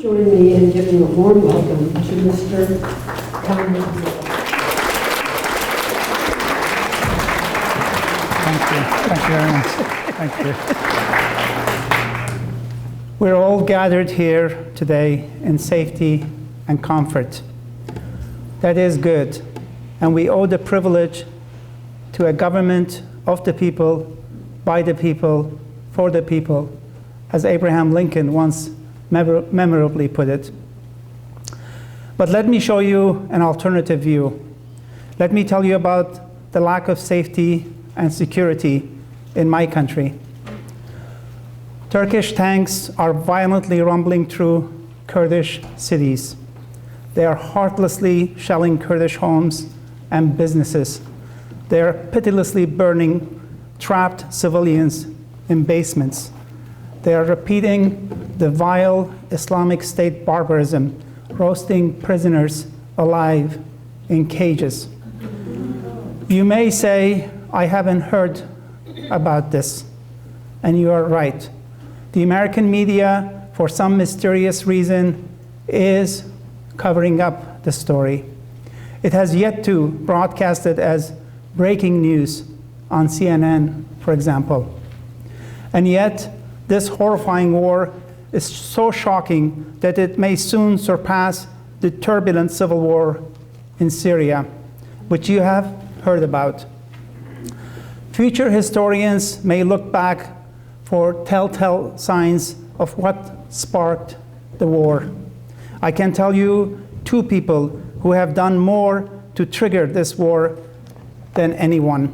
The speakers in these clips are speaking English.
join me in giving a warm welcome to Mr. Kani. Thank you. Thank you very much. Thank you. We're all gathered here today in safety and comfort. That is good. And we owe the privilege to a government of the people, by the people, for the people, as Abraham Lincoln once memorably put it. But let me show you an alternative view. Let me tell you about the lack of safety and security in my country. Turkish tanks are violently rumbling through Kurdish cities. They are heartlessly shelling Kurdish homes and businesses. They are pitilessly burning trapped civilians in basements. They are repeating the vile Islamic State barbarism, roasting prisoners alive in cages. You may say, I haven't heard about this, and you are right. The American media, for some mysterious reason, is covering up the story. It has yet to broadcast it as breaking news on CNN, for example. And yet, this horrifying war is so shocking that it may soon surpass the turbulent civil war in Syria, which you have heard about. Future historians may look back for telltale signs of what sparked the war. I can tell you two people who have done more to trigger this war than anyone.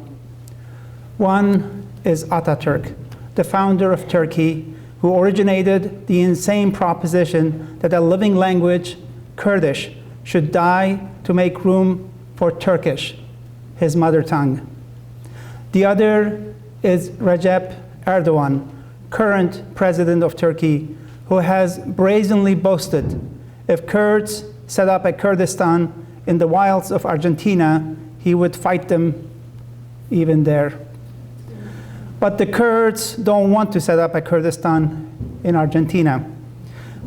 One is Ataturk, the founder of Turkey, who originated the insane proposition that a living language, Kurdish, should die to make room for Turkish, his mother tongue. The other is Recep Erdogan, current president of Turkey, who has brazenly boasted if Kurds set up a Kurdistan in the wilds of Argentina, he would fight them even there. But the Kurds don't want to set up a Kurdistan in Argentina.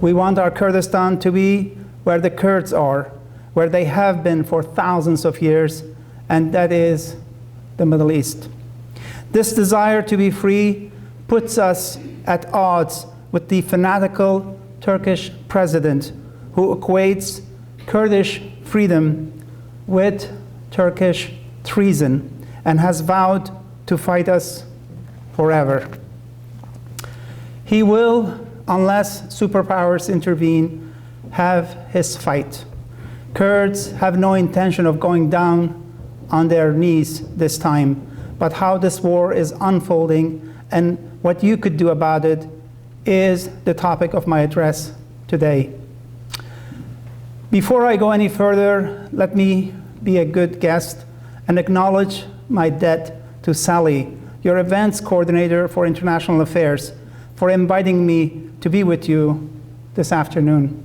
We want our Kurdistan to be where the Kurds are, where they have been for thousands of years, and that is the Middle East. This desire to be free puts us at odds with the fanatical Turkish president who equates Kurdish freedom with Turkish treason and has vowed to fight us forever. He will, unless superpowers intervene, have his fight. Kurds have no intention of going down on their knees this time, but how this war is unfolding and what you could do about it is the topic of my address today. Before I go any further, let me be a good guest and acknowledge my debt to Sally, your events coordinator for international affairs, for inviting me to be with you this afternoon.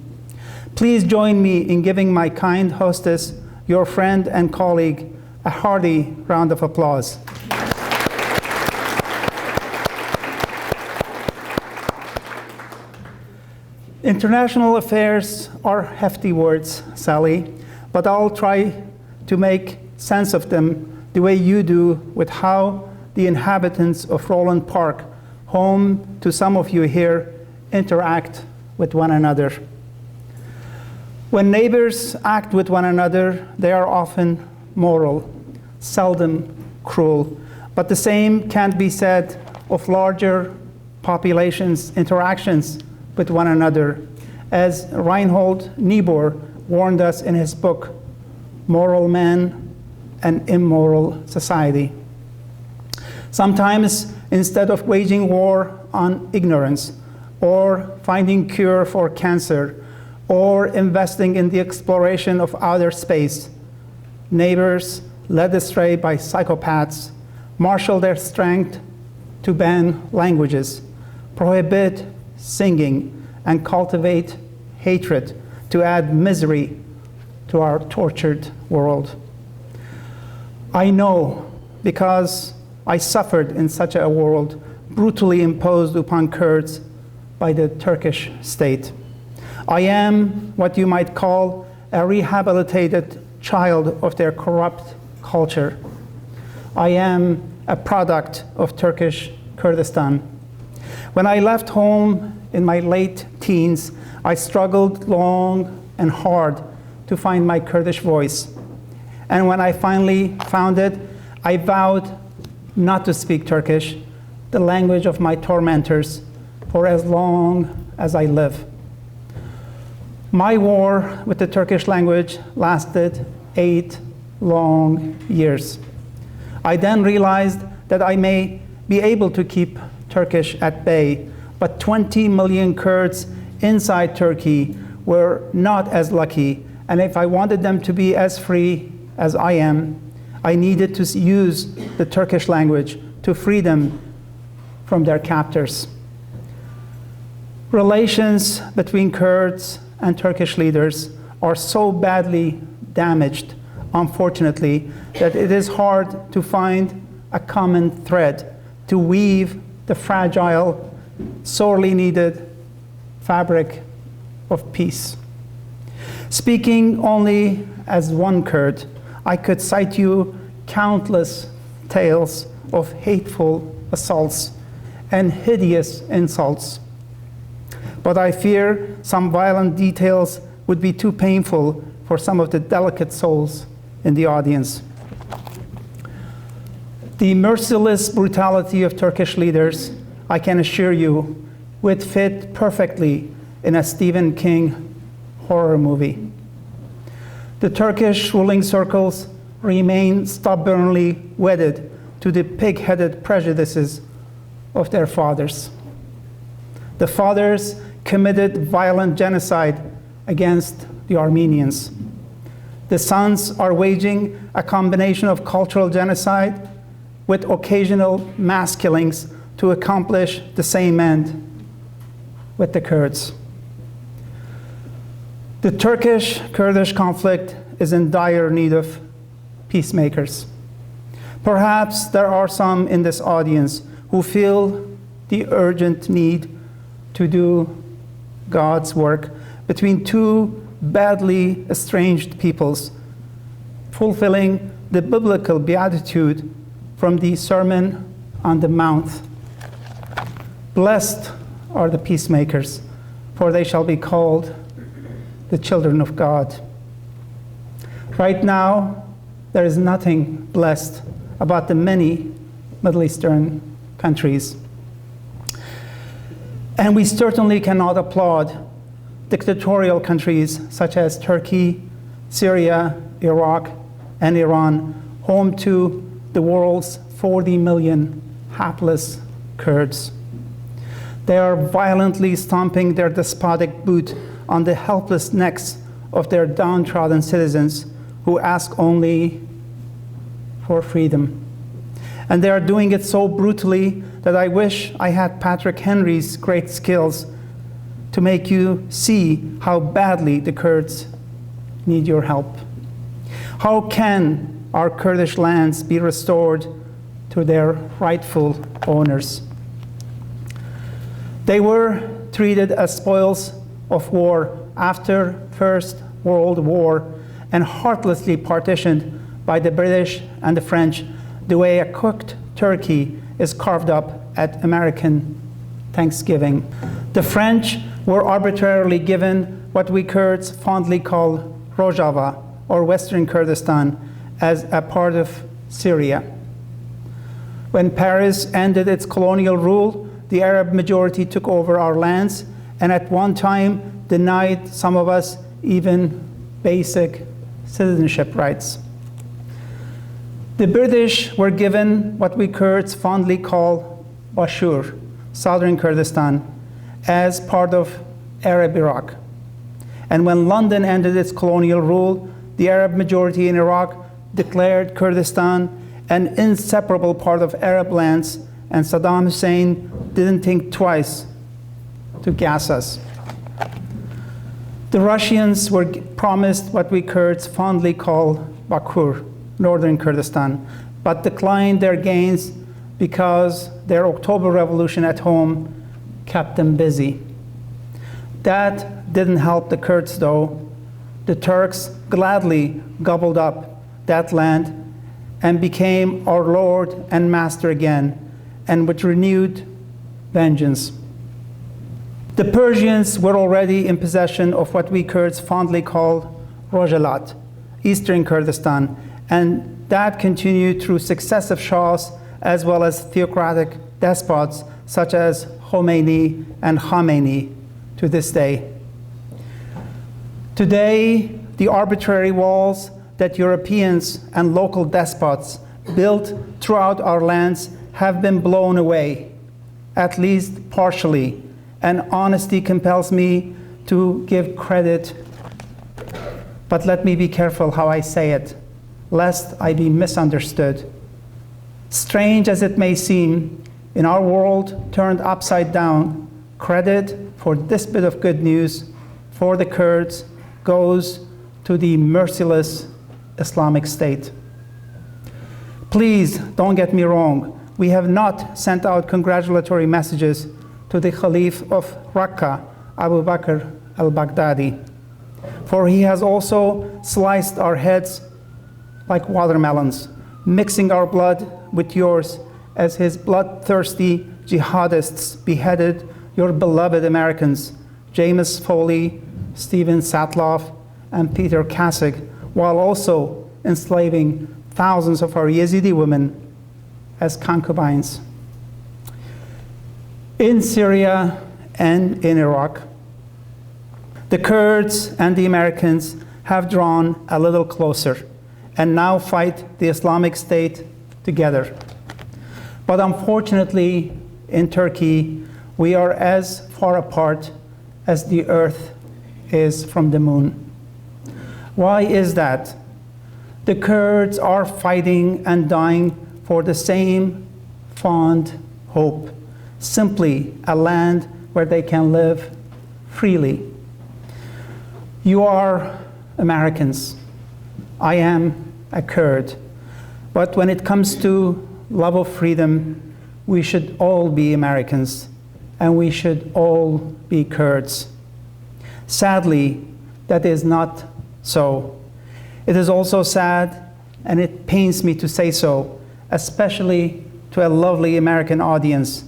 Please join me in giving my kind hostess, your friend and colleague, a hearty round of applause. International affairs are hefty words, Sally, but I'll try to make sense of them the way you do with how the inhabitants of Roland Park, home to some of you here, interact with one another. When neighbors act with one another, they are often moral, seldom cruel, but the same can't be said of larger populations' interactions with one another, as Reinhold Niebuhr warned us in his book, Moral Man and Immoral Society. Sometimes, instead of waging war on ignorance, or finding cure for cancer, or investing in the exploration of outer space, neighbors, led astray by psychopaths, marshal their strength to ban languages, prohibit singing, and cultivate hatred to add misery to our tortured world. I know because I suffered in such a world brutally imposed upon Kurds by the Turkish state. I am what you might call a rehabilitated child of their corrupt culture. I am a product of Turkish Kurdistan. When I left home in my late teens, I struggled long and hard to find my Kurdish voice. And when I finally found it, I vowed not to speak Turkish, the language of my tormentors, for as long as I live. My war with the Turkish language lasted 8 long years. I then realized that I may be able to keep Turkish at bay, but 20 million Kurds inside Turkey were not as lucky, and if I wanted them to be as free as I am, I needed to use the Turkish language to free them from their captors. Relations between Kurds and Turkish leaders are so badly damaged, unfortunately, that it is hard to find a common thread to weave the fragile, sorely needed fabric of peace. Speaking only as one Kurd, I could cite you countless tales of hateful assaults and hideous insults. But I fear some violent details would be too painful for some of the delicate souls in the audience. The merciless brutality of Turkish leaders, I can assure you, would fit perfectly in a Stephen King horror movie. The Turkish ruling circles remain stubbornly wedded to the pig-headed prejudices of their fathers. The fathers committed violent genocide against the Armenians. The sons are waging a combination of cultural genocide with occasional mass killings to accomplish the same end with the Kurds. The Turkish-Kurdish conflict is in dire need of peacemakers. Perhaps there are some in this audience who feel the urgent need to do God's work between two badly estranged peoples, fulfilling the biblical beatitude from the Sermon on the Mount. Blessed are the peacemakers, for they shall be called the children of God. Right now, there is nothing blessed about the many Middle Eastern countries. And we certainly cannot applaud dictatorial countries such as Turkey, Syria, Iraq, and Iran, home to the world's 40 million hapless Kurds. They are violently stomping their despotic boot on the helpless necks of their downtrodden citizens who ask only for freedom. And they are doing it so brutally that I wish I had Patrick Henry's great skills to make you see how badly the Kurds need your help. How can our Kurdish lands be restored to their rightful owners? They were treated as spoils of war after First World War and heartlessly partitioned by the British and the French the way a cooked turkey is carved up at American Thanksgiving. The French were arbitrarily given what we Kurds fondly call Rojava, or Western Kurdistan, as a part of Syria. When Paris ended its colonial rule, the Arab majority took over our lands and at one time denied some of us even basic citizenship rights. The British were given what we Kurds fondly call Bashur, southern Kurdistan, as part of Arab Iraq. And when London ended its colonial rule, the Arab majority in Iraq declared Kurdistan an inseparable part of Arab lands, and Saddam Hussein didn't think twice to gas us. The Russians were promised what we Kurds fondly call Bakur, northern Kurdistan, but declined their gains because their October Revolution at home kept them busy. That didn't help the Kurds, though. The Turks gladly gobbled up that land and became our lord and master again, and with renewed vengeance. The Persians were already in possession of what we Kurds fondly call Rojalat, eastern Kurdistan, and that continued through successive shahs as well as theocratic despots such as Khomeini and Khamenei to this day. Today, the arbitrary walls that Europeans and local despots built throughout our lands have been blown away, at least partially, and honesty compels me to give credit, but let me be careful how I say it, lest I be misunderstood. Strange as it may seem, in our world turned upside down, credit for this bit of good news for the Kurds goes to the merciless Islamic State. Please don't get me wrong. We have not sent out congratulatory messages to the Caliph of Raqqa, Abu Bakr al-Baghdadi, for he has also sliced our heads like watermelons, mixing our blood with yours as his bloodthirsty jihadists beheaded your beloved Americans, James Foley, Stephen Satloff, and Peter Kasich, while also enslaving thousands of our Yazidi women as concubines. In Syria and in Iraq, the Kurds and the Americans have drawn a little closer and now fight the Islamic State together. But unfortunately, in Turkey, we are as far apart as the earth is from the moon. Why is that? The Kurds are fighting and dying for the same fond hope, simply a land where they can live freely. You are Americans. I am a Kurd. But when it comes to love of freedom, we should all be Americans, and we should all be Kurds. Sadly, that is not so. It is also sad, and it pains me to say so, especially to a lovely American audience.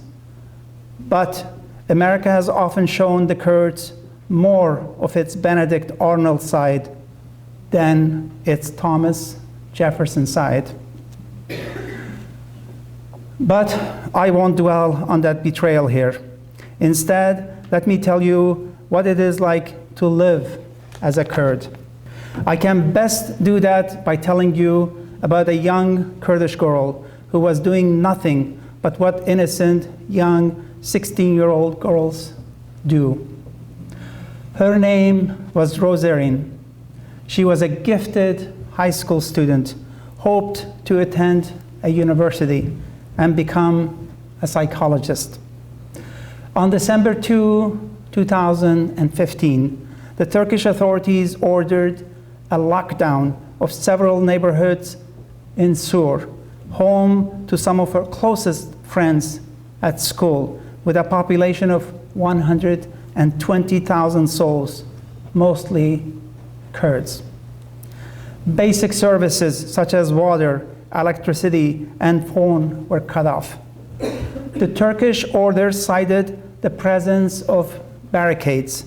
But America has often shown the Kurds more of its Benedict Arnold side than its Thomas Jefferson side. But I won't dwell on that betrayal here. Instead, let me tell you what it is like to live as a Kurd. I can best do that by telling you about a young Kurdish girl who was doing nothing but what innocent, young, 16-year-old girls do. Her name was Rosarin. She was a gifted high school student, hoped to attend a university and become a psychologist. On December 2, 2015, the Turkish authorities ordered a lockdown of several neighborhoods in Sur, home to some of her closest friends at school, with a population of 120,000 souls, mostly Kurds. Basic services such as water, electricity, and phone were cut off. The Turkish order cited the presence of barricades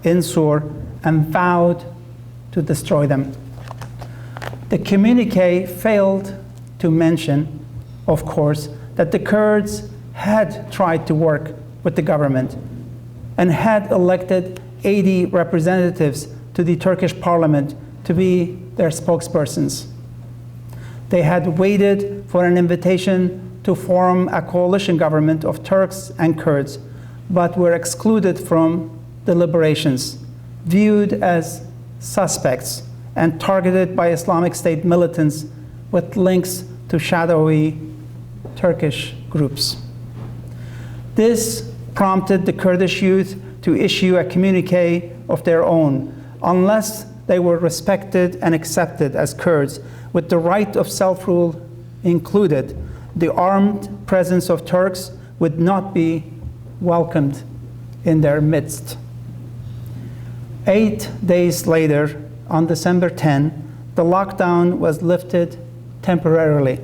in Sur and vowed to destroy them. The communique failed to mention, of course, that the Kurds had tried to work with the government and had elected 80 representatives to the Turkish parliament to be their spokespersons. They had waited for an invitation to form a coalition government of Turks and Kurds, but were excluded from deliberations, viewed as suspects and targeted by Islamic State militants with links to shadowy Turkish groups. This prompted the Kurdish youth to issue a communique of their own. Unless they were respected and accepted as Kurds, with the right of self-rule included, the armed presence of Turks would not be welcomed in their midst. 8 days later, on December 10, the lockdown was lifted temporarily.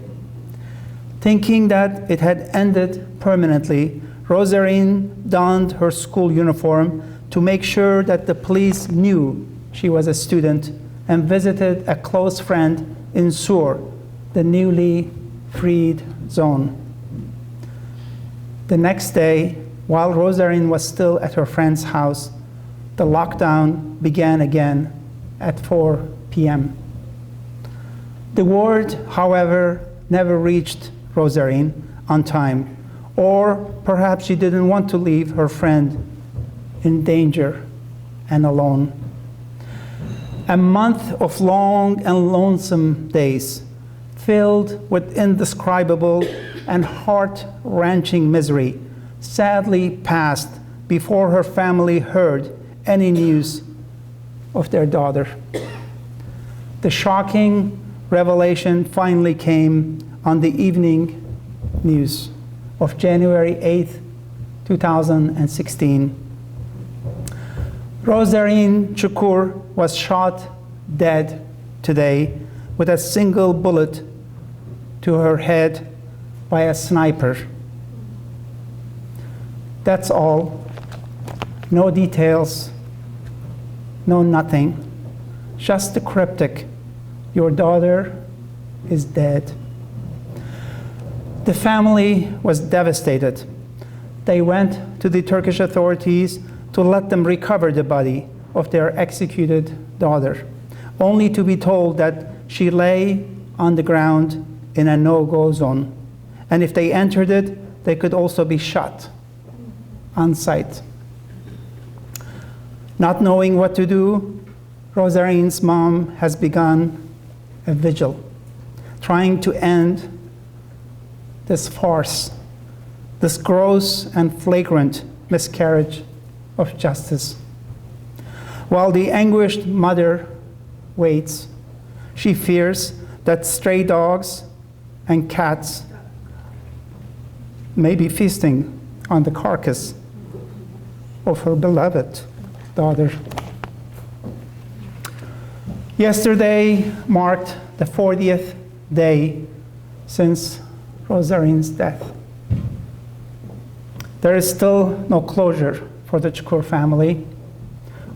Thinking that it had ended permanently, Rosarin donned her school uniform to make sure that the police knew she was a student and visited a close friend in Sur, the newly freed zone. The next day, while Rosarin was still at her friend's house, the lockdown began again at 4 p.m. The word, however, never reached Rosarin on time, or perhaps she didn't want to leave her friend in danger and alone. A month of long and lonesome days, filled with indescribable and heart-wrenching misery, sadly passed before her family heard any news of their daughter. The shocking revelation finally came on the evening news of January 8th, 2016. Rosarin Chukur was shot dead today with a single bullet to her head by a sniper. That's all. No details, no nothing. Just the cryptic, your daughter is dead. The family was devastated. They went to the Turkish authorities to let them recover the body of their executed daughter, only to be told that she lay on the ground in a no-go zone. And if they entered it, they could also be shot on sight. Not knowing what to do, Rosarin's mom has begun a vigil, trying to end this farce, this gross and flagrant miscarriage of justice. While the anguished mother waits, she fears that stray dogs and cats may be feasting on the carcass of her beloved daughter. Yesterday marked the 40th day since Rosarin's death. There is still no closure for the Chukur family,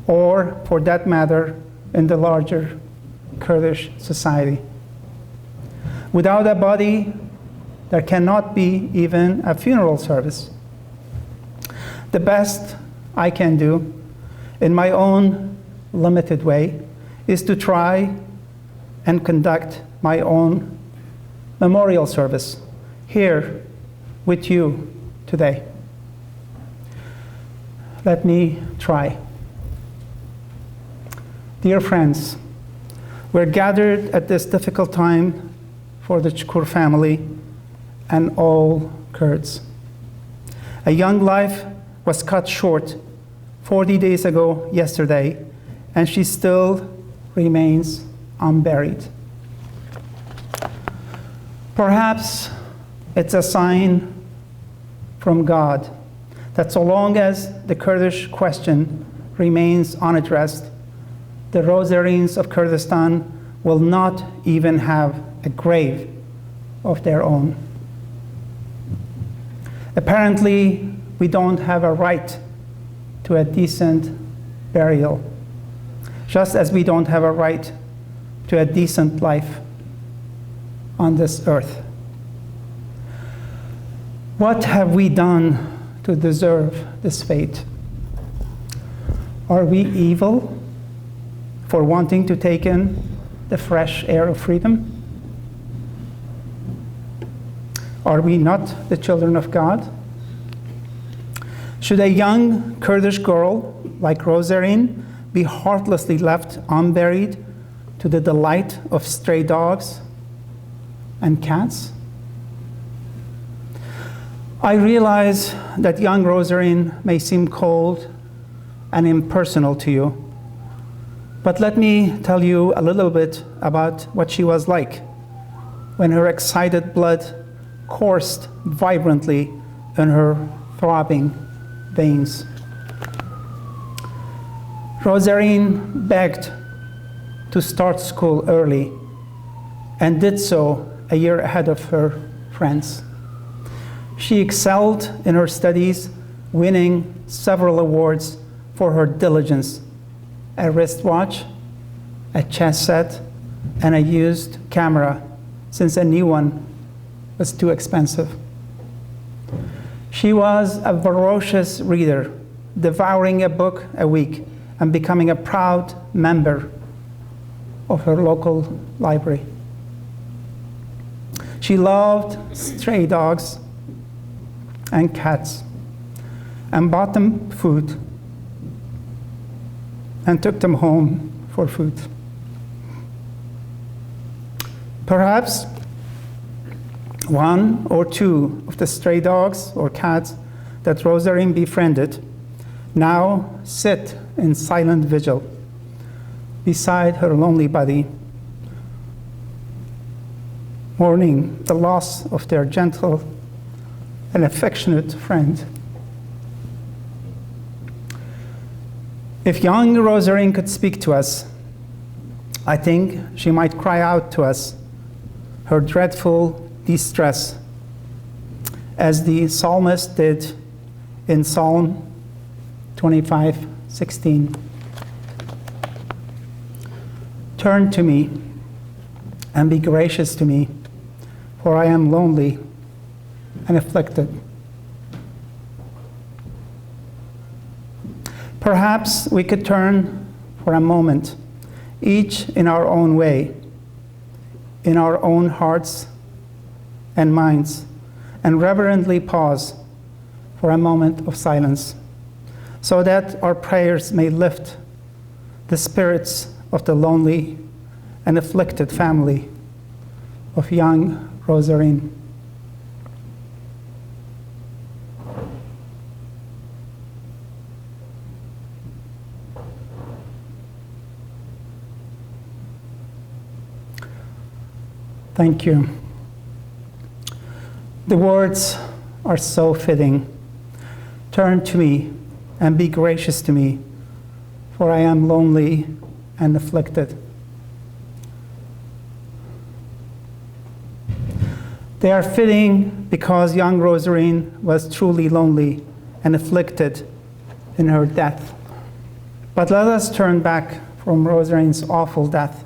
or for that matter, in the larger Kurdish society. Without a body, there cannot be even a funeral service. The best I can do, in my own limited way, is to try and conduct my own memorial service here with you today. Let me try. Dear friends, we're gathered at this difficult time for the Chukur family and all Kurds. A young life was cut short 40 days ago yesterday, and she still remains unburied. Perhaps it's a sign from God that so long as the Kurdish question remains unaddressed, the Rosarins of Kurdistan will not even have a grave of their own. Apparently, we don't have a right to a decent burial, just as we don't have a right to a decent life on this earth. What have we done to deserve this fate? Are we evil for wanting to take in the fresh air of freedom? Are we not the children of God? Should a young Kurdish girl like Rosarin be heartlessly left unburied to the delight of stray dogs and cats? I realize that young Rosarin may seem cold and impersonal to you, but let me tell you a little bit about what she was like when her excited blood coursed vibrantly in her throbbing veins. Rosarin begged to start school early and did so a year ahead of her friends. She excelled in her studies, winning several awards for her diligence: a wristwatch, a chess set, and a used camera, since a new one was too expensive. She was a voracious reader, devouring a book a week and becoming a proud member of her local library. She loved stray dogs and cats and bought them food and took them home for food. Perhaps one or two of the stray dogs or cats that Rosarin befriended now sit in silent vigil beside her lonely body, mourning the loss of their gentle and affectionate friend. If young Rosarin could speak to us, I think she might cry out to us her dreadful distress, as the psalmist did in Psalm 25:16. Turn to me and be gracious to me, for I am lonely and afflicted. Perhaps we could turn for a moment, each in our own way, in our own hearts and minds, and reverently pause for a moment of silence, so that our prayers may lift the spirits of the lonely and afflicted family of young Rosarin. Thank you. The words are so fitting. Turn to me and be gracious to me, for I am lonely and afflicted. They are fitting because young Rosarin was truly lonely and afflicted in her death. But let us turn back from Rosarin's awful death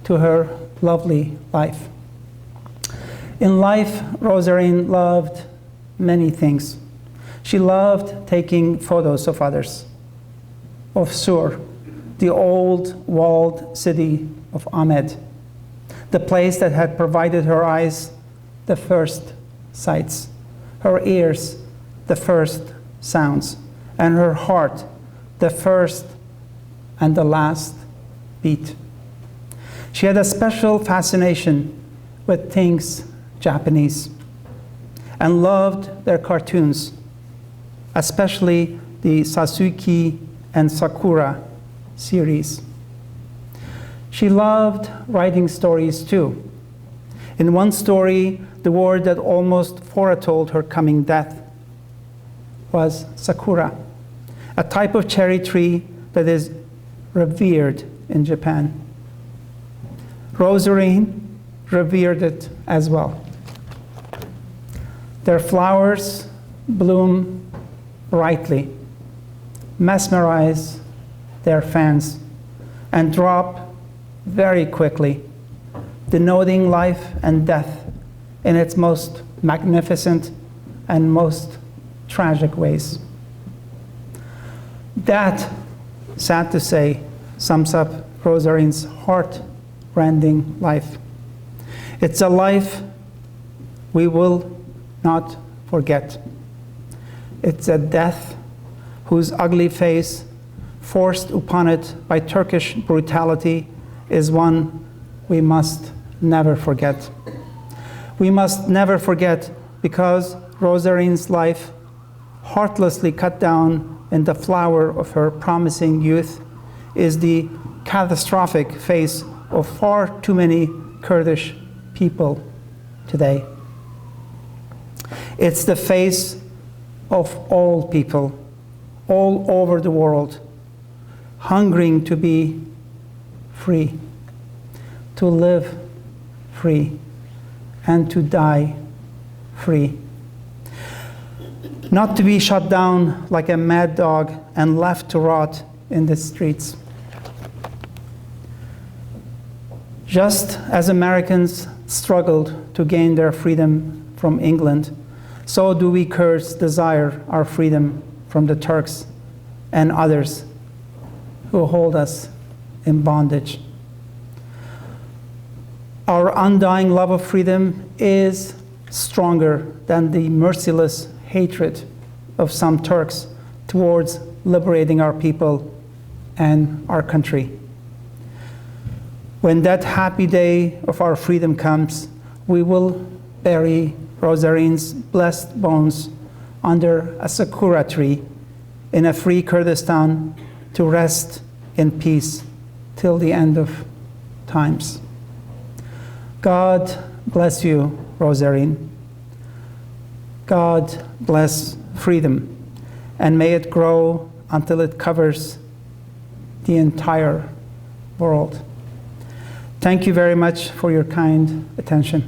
to her lovely life. In life, Rosarin loved many things. She loved taking photos of others, of Sur, the old walled city of Ahmed, the place that had provided her eyes the first sights, her ears the first sounds, and her heart the first and the last beat. She had a special fascination with things Japanese and loved their cartoons, especially the Sasuke and Sakura series. She loved writing stories too. In one story, the word that almost foretold her coming death was sakura, a type of cherry tree that is revered in Japan. Rosarin revered it as well. Their flowers bloom brightly, mesmerize their fans, and drop very quickly, denoting life and death in its most magnificent and most tragic ways. That, sad to say, sums up Rosarin's heart-rending life. It's a life we will not forget. It's a death whose ugly face, forced upon it by Turkish brutality, is one we must never forget. We must never forget because Rosarin's life, heartlessly cut down in the flower of her promising youth, is the catastrophic face of far too many Kurdish people today. It's the face of all people all over the world hungering to be free, to live free, and to die free. Not to be shut down like a mad dog and left to rot in the streets. Just as Americans struggled to gain their freedom from England, so do we Kurds desire our freedom from the Turks and others who hold us in bondage. Our undying love of freedom is stronger than the merciless hatred of some Turks towards liberating our people and our country. When that happy day of our freedom comes, we will bury Rosarin's blessed bones under a sakura tree in a free Kurdistan to rest in peace till the end of times. God bless you, Rosarin. God bless freedom, and may it grow until it covers the entire world. Thank you very much for your kind attention.